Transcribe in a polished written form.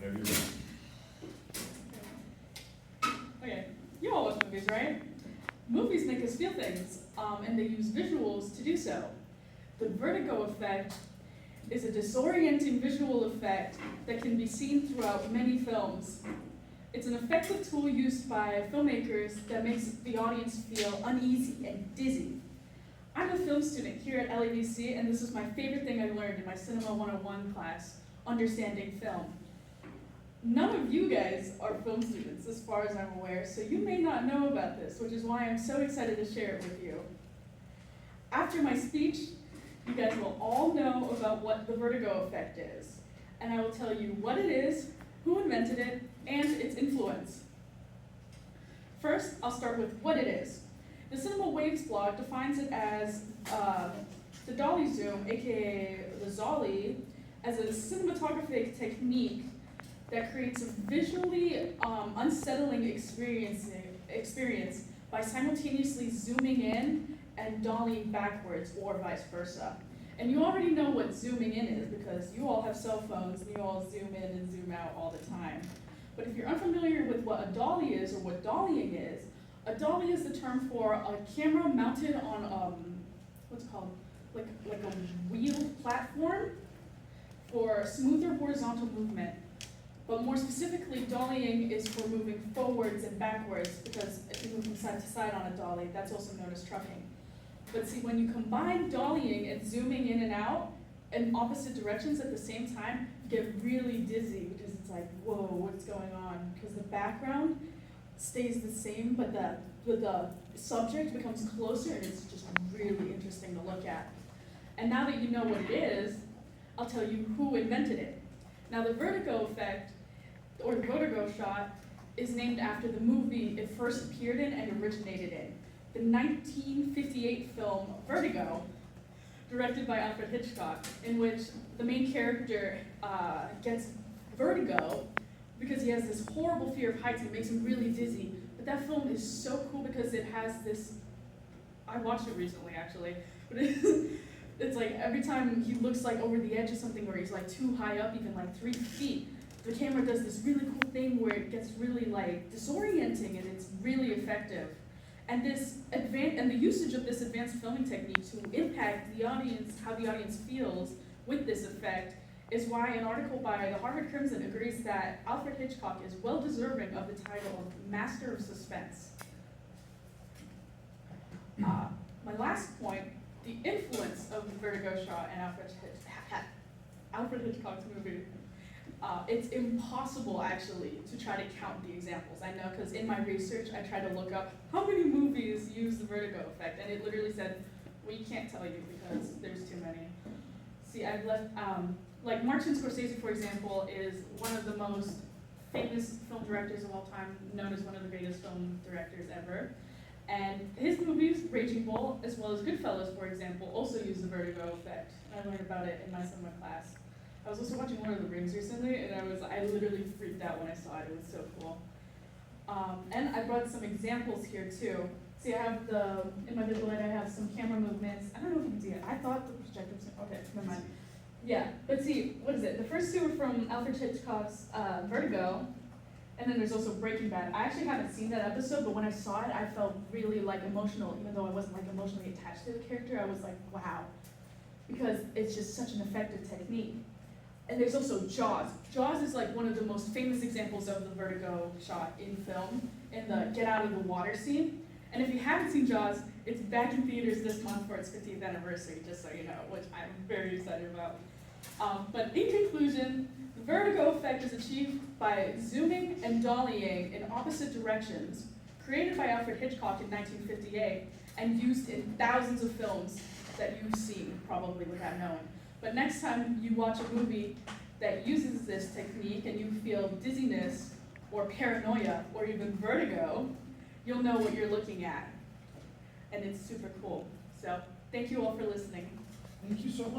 Whenever you're ready. Okay, you all watch movies, right? Movies make us feel things, and they use visuals to do so. The vertigo effect is a disorienting visual effect that can be seen throughout many films. It's an effective tool used by filmmakers that makes the audience feel uneasy and dizzy. I'm a film student here at LAVC, and this is my favorite thing I learned in my Cinema 101 class, Understanding Film. None of you guys are film students, as far as I'm aware, so you may not know about this, which is why I'm so excited to share it with you. After my speech, you guys will all know about what the vertigo effect is, and I will tell you what it is, who invented it, and its influence. First, I'll start with what it is. The Cinema Waves blog defines it as the dolly zoom, aka the Zolly, as a cinematographic technique that creates a visually unsettling experience by simultaneously zooming in and dollying backwards, or vice versa. And you already know what zooming in is because you all have cell phones and you all zoom in and zoom out all the time. But if you're unfamiliar with what a dolly is or what dollying is, a dolly is the term for a camera mounted on what's it called, like a wheeled platform for smoother horizontal movement. But more specifically, dollying is for moving forwards and backwards, because if you move from side to side on a dolly, that's also known as trucking. But see, when you combine dollying and zooming in and out in opposite directions at the same time, you get really dizzy, because it's like, whoa, what's going on? Because the background stays the same, but the subject becomes closer, and it's just really interesting to look at. And now that you know what it is, I'll tell you who invented it. Now, the vertigo effect, or the vertigo shot, is named after the movie it first appeared in and originated in. The 1958 film Vertigo, directed by Alfred Hitchcock, in which the main character gets vertigo because he has this horrible fear of heights and it makes him really dizzy. But that film is so cool because it has this, I watched it recently actually, but it's like every time he looks like over the edge of something or he's like too high up, even like 3 feet, the camera does this really cool thing where it gets really like disorienting and it's really effective. And the usage of this advanced filming technique to impact the audience, how the audience feels with this effect, is why an article by the Harvard Crimson agrees that Alfred Hitchcock is well deserving of the title of Master of Suspense. My last point, the influence of the vertigo shot in Alfred Hitchcock's movie. It's impossible, actually, to try to count the examples. I know, because in my research, I tried to look up how many movies use the vertigo effect, and it literally said, we can't tell you because there's too many. See, I've left, like Martin Scorsese, for example, is one of the most famous film directors of all time, known as one of the greatest film directors ever. And his movies, Raging Bull, as well as Goodfellas, for example, also use the vertigo effect. I learned about it in my cinema class. I was also watching Lord of the Rings recently, and I literally freaked out when I saw it. It was so cool. And I brought some examples here too. See, I have in my visual light, I have some camera movements. I don't know if you can see it. I thought the projector was, okay, never mind. Yeah, but see, what is it? The first two are from Alfred Hitchcock's Vertigo, and then there's also Breaking Bad. I actually haven't seen that episode, but when I saw it, I felt really like emotional, even though I wasn't like emotionally attached to the character. I was like, wow, because it's just such an effective technique. And there's also Jaws. Jaws is like one of the most famous examples of the vertigo shot in film, in the get out of the water scene. And if you haven't seen Jaws, it's back in theaters this month for its 50th anniversary, just so you know, which I'm very excited about. But in conclusion, the vertigo effect is achieved by zooming and dollying in opposite directions, created by Alfred Hitchcock in 1958, and used in thousands of films that you've seen, probably without knowing. But next time you watch a movie that uses this technique and you feel dizziness or paranoia or even vertigo, you'll know what you're looking at. And it's super cool. So thank you all for listening. Thank you so much.